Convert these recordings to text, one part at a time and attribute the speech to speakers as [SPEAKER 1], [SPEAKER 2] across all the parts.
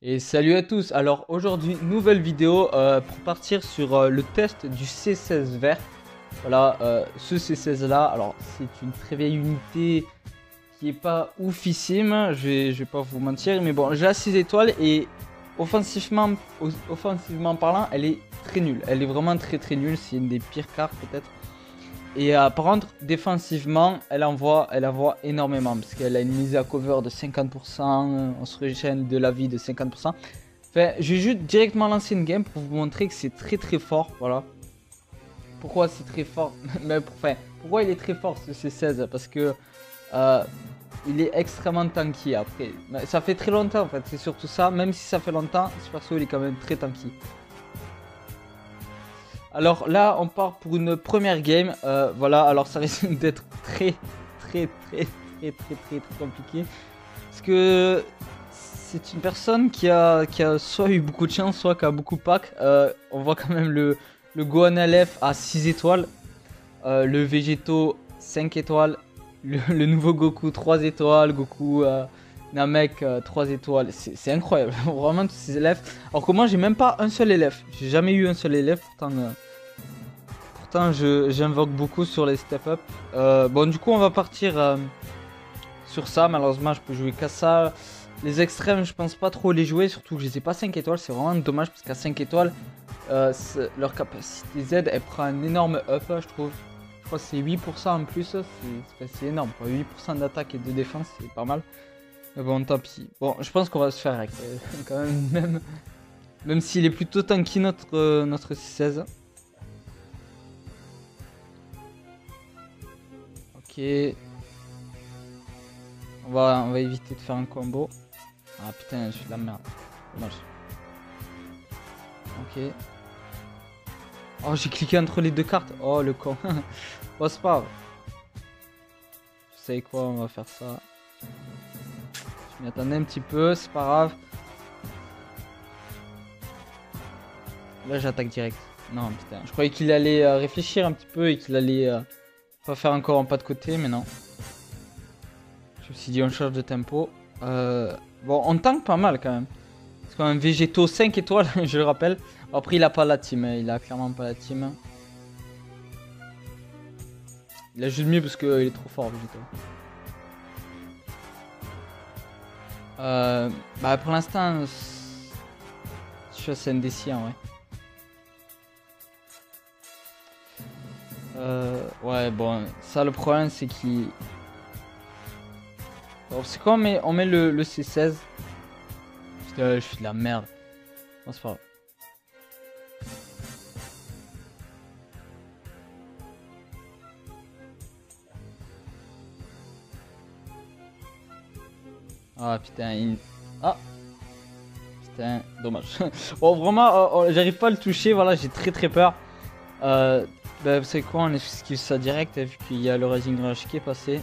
[SPEAKER 1] Et salut à tous. Alors aujourd'hui, nouvelle vidéo pour partir sur le test du C16 vert. Voilà, ce C16 là, alors c'est une très vieille unité qui est pas oufissime, je vais pas vous mentir, mais bon, j'ai la 6 étoiles et offensivement parlant, elle est très nulle. Elle est vraiment très nulle, c'est une des pires cartes peut-être. Et par contre, défensivement, elle envoie énormément parce qu'elle a une mise à cover de 50%, on se régène de la vie de 50%. Enfin, je vais juste directement lancer une game pour vous montrer que c'est très fort, voilà. Pourquoi c'est très fort? Mais enfin, pourquoi il est très fort ce C16? Parce que euh, il est extrêmement tanky après. Mais ça fait très longtemps en fait, c'est surtout ça. Même si ça fait longtemps, ce perso il est quand même très tanky. Alors là, on part pour une première game. Voilà, alors ça risque d'être très compliqué. Parce que c'est une personne qui a soit eu beaucoup de chance, soit qui a beaucoup pack. On voit quand même le Gohan LF à 6 étoiles. Le Végéto 5 étoiles. Le nouveau Goku 3 étoiles. Goku Namek 3 étoiles. C'est incroyable. Vraiment tous ces élèves. Alors que moi, j'ai même pas un seul élève. J'ai jamais eu un seul élève. Pourtant, j'invoque beaucoup sur les step-up. Bon, du coup, on va partir sur ça. Malheureusement, je peux jouer qu'à ça. Les extrêmes, je pense pas trop les jouer. Surtout que je les ai pas 5 étoiles. C'est vraiment dommage parce qu'à 5 étoiles, leur capacité Z, elle prend un énorme up, je trouve. Je crois que c'est 8% en plus. C'est énorme. 8% d'attaque et de défense, c'est pas mal. Mais bon, tant pis. Bon, je pense qu'on va se faire avec. Quand même s'il est plutôt tanky notre 16. Ok. On va éviter de faire un combo. Ah putain, je suis de la merde. Dommage. Ok. Oh, j'ai cliqué entre les deux cartes. Oh, le con. Bon, c'est pas grave. Vous savez quoi, on va faire ça. Je m'y attendais un petit peu, c'est pas grave. Là, j'attaque direct. Non, putain. Je croyais qu'il allait réfléchir un petit peu et qu'il allait pas faire encore un pas de côté, mais non. Je me suis dit, on change de tempo. Bon, on tank pas mal quand même. C'est quand même Végéto 5 étoiles, je le rappelle. Après, il a pas la team, hein. Il a clairement pas la team. Il a juste mieux parce qu'il est trop fort, Végéto. Bah, pour l'instant, je suis assez indécis en vrai. Ouais, bon, ça le problème c'est qu'il. Bon, c'est quoi, on met le C16. Putain, je suis de la merde. Bon, c'est pas grave. Ah putain, ah putain, dommage. Bon, vraiment, j'arrive pas à le toucher, voilà, j'ai très peur. Bah, vous savez quoi, on esquive ça direct, vu qu'il y a le Rising Rush qui est passé.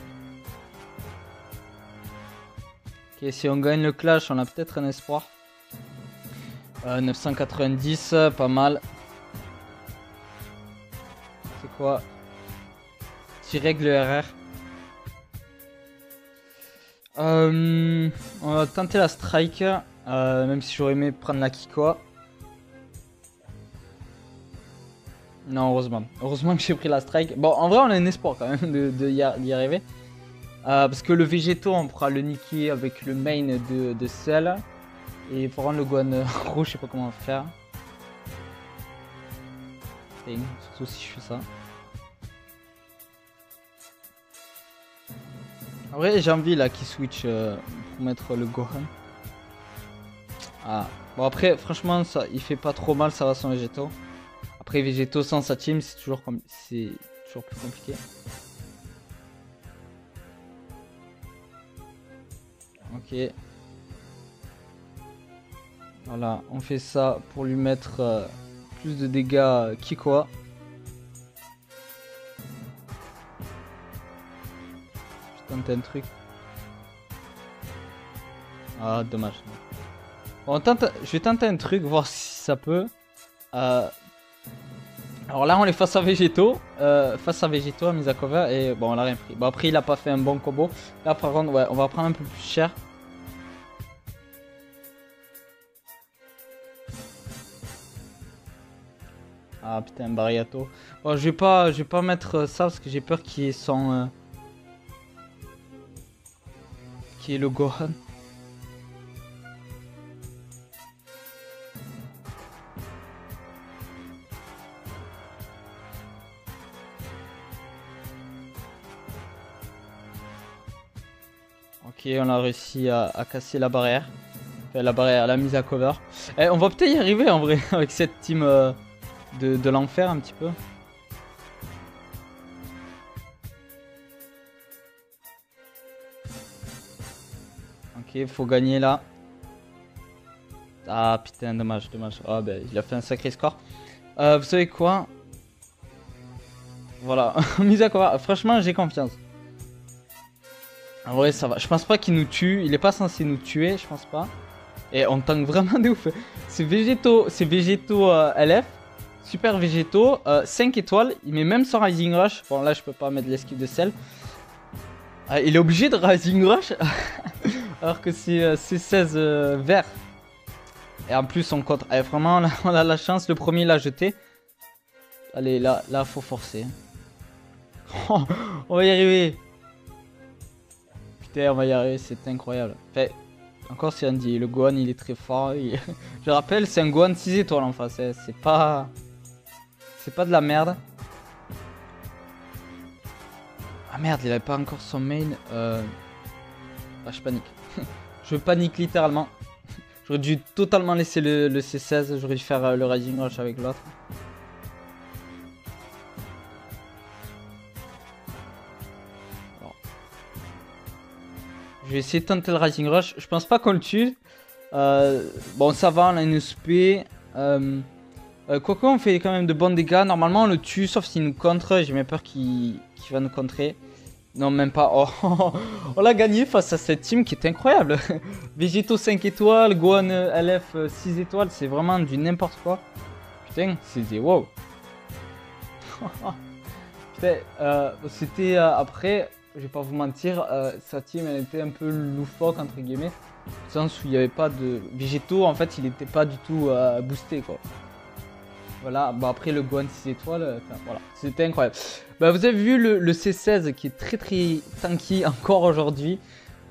[SPEAKER 1] Ok, si on gagne le clash, on a peut-être un espoir. 990, pas mal. C'est quoi? Direct le RR. On va tenter la strike, même si j'aurais aimé prendre la Kikoa. Non, heureusement. Heureusement que j'ai pris la strike. Bon, en vrai, on a un espoir quand même d'y arriver. Parce que le Végéto, on pourra le niquer avec le main de Cell. Et pour rendre le Gohan rouge, je sais pas comment faire. Et surtout si je fais ça. En vrai, j'ai envie là qui switch pour mettre le Gohan. Ah. Bon, après, franchement, ça, il fait pas trop mal, ça va son Végéto. Après, Végéto sans sa team, c'est toujours plus compliqué. Ok. Voilà, on fait ça pour lui mettre plus de dégâts Kikoa. Je tente un truc. Ah, dommage. Bon, je vais tenter un truc, voir si ça peut. Alors là, on est face à Végéto. À mise à cover. Et bon, on l'a rien pris. Bon, après, il a pas fait un bon combo. Là, par contre, ouais, on va prendre un peu plus cher. Ah putain, Bariato. Bon, je vais pas mettre ça parce que j'ai peur qu'il y ait son... qui est le Gohan. Ok, on a réussi à casser la barrière. Enfin, la barrière, la mise à cover. Eh, on va peut-être y arriver en vrai avec cette team de l'enfer un petit peu. Ok, faut gagner là. Ah putain, dommage, dommage. Ah ben, il a fait un sacré score. Vous savez quoi? Voilà, mise à cover. Franchement, j'ai confiance. En vrai, ça va. Je pense pas qu'il nous tue. Il est pas censé nous tuer, je pense pas. Et on tank vraiment de ouf. C'est végétaux LF. Super végétaux. 5 étoiles. Il met même son Rising Rush. Bon, là, je peux pas mettre l'esquive de sel. Il est obligé de Rising Rush. Alors que c'est 16 vert. Et en plus, on contre. Vraiment, là, on a la chance. Le premier, l'a jeté. Allez, là, faut forcer. On va y arriver. Putain, on va y arriver. C'est incroyable. Enfin, encore si on dit, le Gohan il est très fort. Je rappelle, c'est un Gohan 6 étoiles en face. Hein. C'est pas de la merde. Ah merde, il avait pas encore son main. Ah, je panique. Je panique littéralement. J'aurais dû totalement laisser le C16. J'aurais dû faire le Rising Rush avec l'autre. Je vais essayer de tenter le Rising Rush. Je pense pas qu'on le tue. Bon, ça va, on a une SP. Quoique, on fait quand même de bons dégâts. Normalement, on le tue, sauf s'il nous contre. J'ai même peur qu'il va nous contrer. Non, même pas. Oh, on l'a gagné face à cette team qui est incroyable. Végétaux 5 étoiles, Gohan LF 6 étoiles. C'est vraiment du n'importe quoi. Putain, c'était wow. Putain, c'était après. Je vais pas vous mentir, sa team elle était un peu loufoque entre guillemets, dans le sens où il n'y avait pas de végétaux, en fait il était pas du tout boosté quoi. Voilà, bah après le Gohan 6 étoiles, voilà, c'était incroyable. Bah, vous avez vu le C16 qui est très tanky encore aujourd'hui.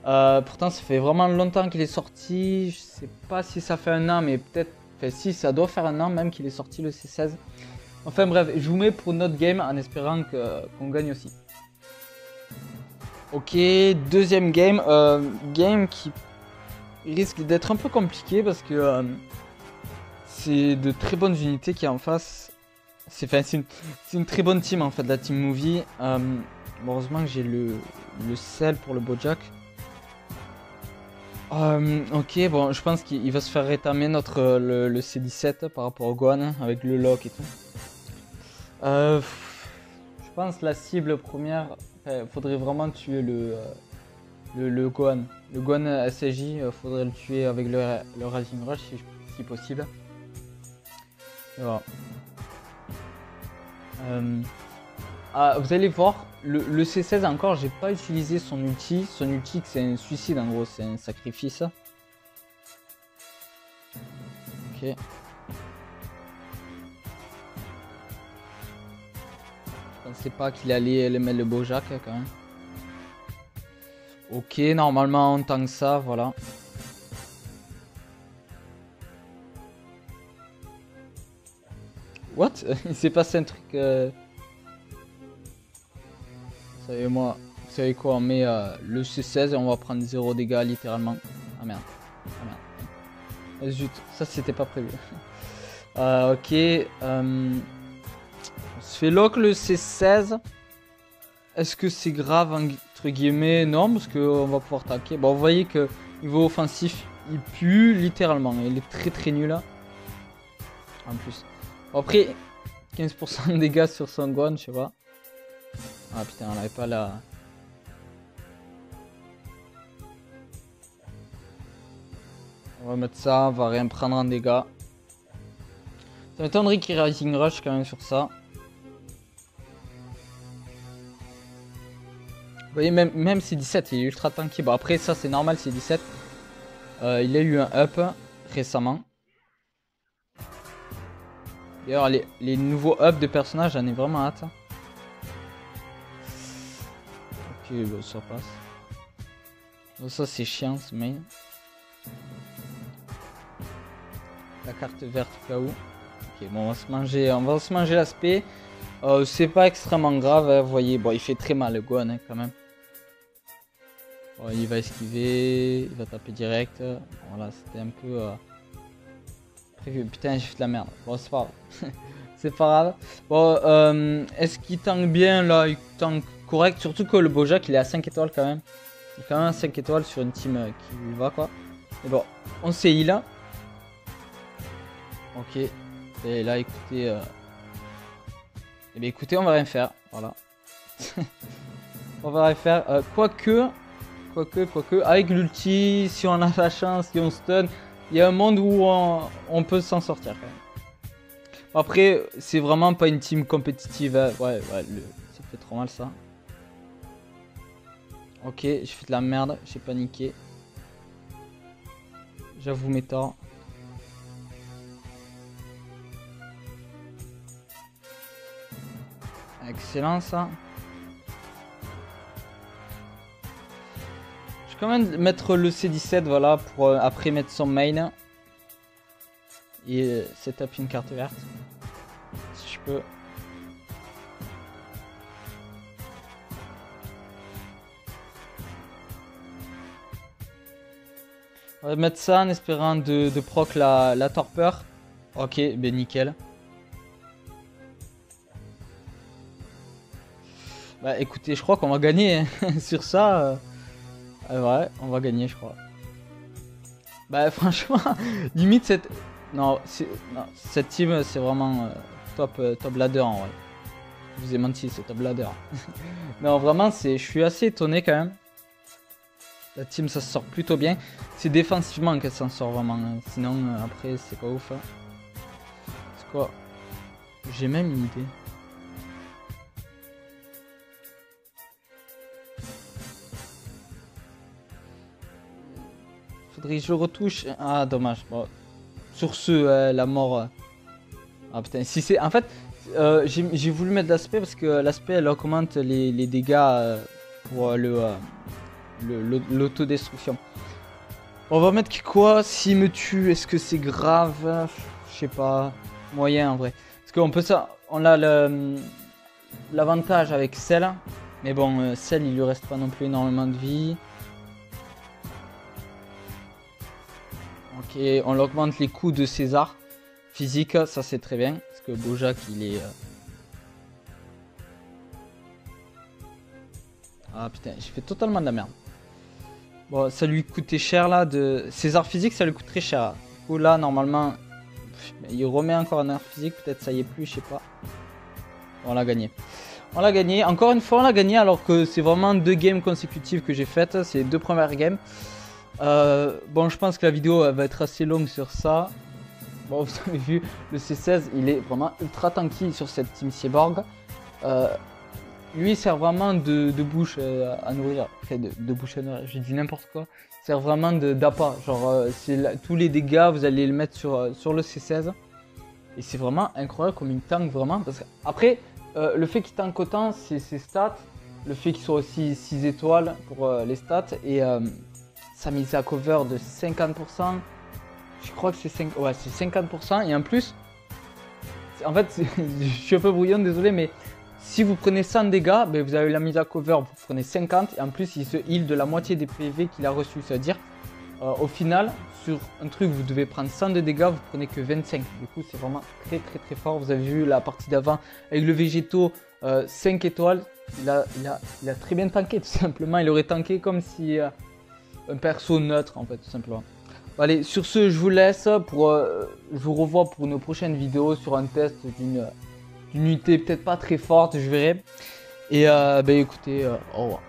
[SPEAKER 1] Pourtant ça fait vraiment longtemps qu'il est sorti, je sais pas si ça fait un an mais peut-être, enfin si ça doit faire un an même qu'il est sorti le C16. Enfin bref, je vous mets pour notre game en espérant qu'on gagne aussi. Ok, deuxième game. Game qui risque d'être un peu compliqué parce que c'est de très bonnes unités qui est en face. C'est une très bonne team en fait, la team Movie. Heureusement que j'ai le sel pour le Bojack. Ok, bon, je pense qu'il va se faire rétamer le C17 par rapport au Gohan avec le lock et tout. Je pense la cible première. Faudrait vraiment tuer le Gohan. Le Gohan SSJ, faudrait le tuer avec le Rising Rush si possible. Et voilà. Vous allez voir, le C16 encore, j'ai pas utilisé son ulti. Son ulti, c'est un suicide en gros, c'est un sacrifice. Ok. Je pensais pas qu'il allait mettre le Bojack quand même. Ok, normalement on tank ça, voilà. What? Il s'est passé un truc... Vous savez quoi, on met le C16 et on va prendre 0 dégâts littéralement. Ah merde. Ah merde. Zut, ça c'était pas prévu. Ok. On se fait lock le C16. Est-ce que c'est grave entre guillemets? Non, parce qu'on va pouvoir tanker. Bon, vous voyez que niveau offensif, il pue littéralement. Il est très nul là. En plus. Bon, après, 15% de dégâts sur son Gohan, je sais pas. Ah putain, on n'avait pas la... On va mettre ça, on va rien prendre en dégâts. Ça m'étonnerait qu'il Rising Rush quand même sur ça. Vous voyez, même C17, il est ultra tanky. Bon, après, ça, c'est normal, C17. Il a eu un up récemment. D'ailleurs, les nouveaux hubs de personnages, j'en ai vraiment hâte. Ok, bah, ça passe. Oh, ça, c'est chiant, ce main. La carte verte au cas où. Ok, bon, on va se manger l'aspect. C'est pas extrêmement grave, hein, vous voyez. Bon, il fait très mal, le Gohan, hein, quand même. Bon, il va esquiver, il va taper direct. Voilà, c'était un peu prévu. Putain, j'ai fait de la merde. Bon, c'est pas grave. C'est pas grave. Bon, est-ce qu'il tank bien là? Il tank correct. Surtout que le Bojack, il est à 5 étoiles quand même. Il est quand même à 5 étoiles sur une team qui lui va, quoi. Mais bon, on s'est heal. Ok. Et là, écoutez. Eh bien, écoutez, on va rien faire. Voilà. On va rien faire. Quoique, avec l'ulti, si on a la chance, si on stun, il y a un monde où on peut s'en sortir quand même. Après, c'est vraiment pas une team compétitive. Hein. Ouais, ça fait trop mal ça. Ok, j'ai fait de la merde, j'ai paniqué. J'avoue mes torts. Excellent ça. Je vais quand même mettre le C17, voilà, pour après mettre son main. Et setup une carte verte. Si je peux. On va mettre ça en espérant de proc la torpeur. Ok, ben nickel. Bah écoutez, je crois qu'on va gagner hein. Sur ça. Ouais, on va gagner, je crois. Bah franchement, limite cette... Non, cette team, c'est vraiment top ladder en vrai. Je vous ai menti, c'est top ladder. Non, vraiment, je suis assez étonné quand même. La team, ça se sort plutôt bien. C'est défensivement qu'elle s'en sort vraiment. Hein. Sinon, après, c'est pas ouf. Hein. C'est quoi? J'ai même une idée. Faudrait que je le retouche. Ah, dommage. Bon. Sur ce, la mort. Ah putain, si c'est. En fait, j'ai voulu mettre l'aspect parce que l'aspect elle augmente les dégâts pour l'autodestruction. On va mettre quoi s'il me tue? Est-ce que c'est grave? Je sais pas. Moyen en vrai. Parce qu'on peut ça. On a l'avantage avec Cell. Mais bon, Cell il lui reste pas non plus énormément de vie. Ok, on augmente les coups de César. Physique, ça c'est très bien. Parce que Bojack il est... Ah putain, j'ai fait totalement de la merde. Bon, ça lui coûtait cher là. César physique, ça lui coûte très cher. Du coup là, normalement, il remet encore un air physique. Peut-être ça y est plus, je sais pas. Bon, on l'a gagné. On l'a gagné. Encore une fois, on l'a gagné alors que c'est vraiment 2 games consécutives que j'ai faites. C'est les 2 premières games. Bon, je pense que la vidéo elle va être assez longue sur ça. Bon, vous avez vu, le C16, il est vraiment ultra tanky sur cette team Cyborg. Lui, il sert vraiment de bouche à nourrir. Enfin, de bouche à nourrir, je dis n'importe quoi. Il sert vraiment d'appât. Genre, tous les dégâts, vous allez le mettre sur le C16. Et c'est vraiment incroyable comme il tank vraiment. Parce que, après, le fait qu'il tank autant, c'est ses stats. Le fait qu'il soit aussi 6 étoiles pour les stats. Et sa mise à cover de 50%. Je crois que c'est 50%. Et en plus, en fait, je suis un peu brouillon, désolé, mais si vous prenez 100 dégâts, ben vous avez la mise à cover, vous prenez 50. Et en plus, il se heal de la moitié des PV qu'il a reçu. C'est-à-dire, au final, sur un truc, vous devez prendre 100 de dégâts, vous prenez que 25. Du coup, c'est vraiment très fort. Vous avez vu la partie d'avant avec le végéto 5 étoiles. Il a très bien tanké, tout simplement. Il aurait tanké comme si un perso neutre, en fait, tout simplement. Bon, allez, sur ce, je vous laisse. Je vous revois pour une prochaine vidéo sur un test d'une unité peut-être pas très forte, je verrai. Et ben écoutez, au revoir.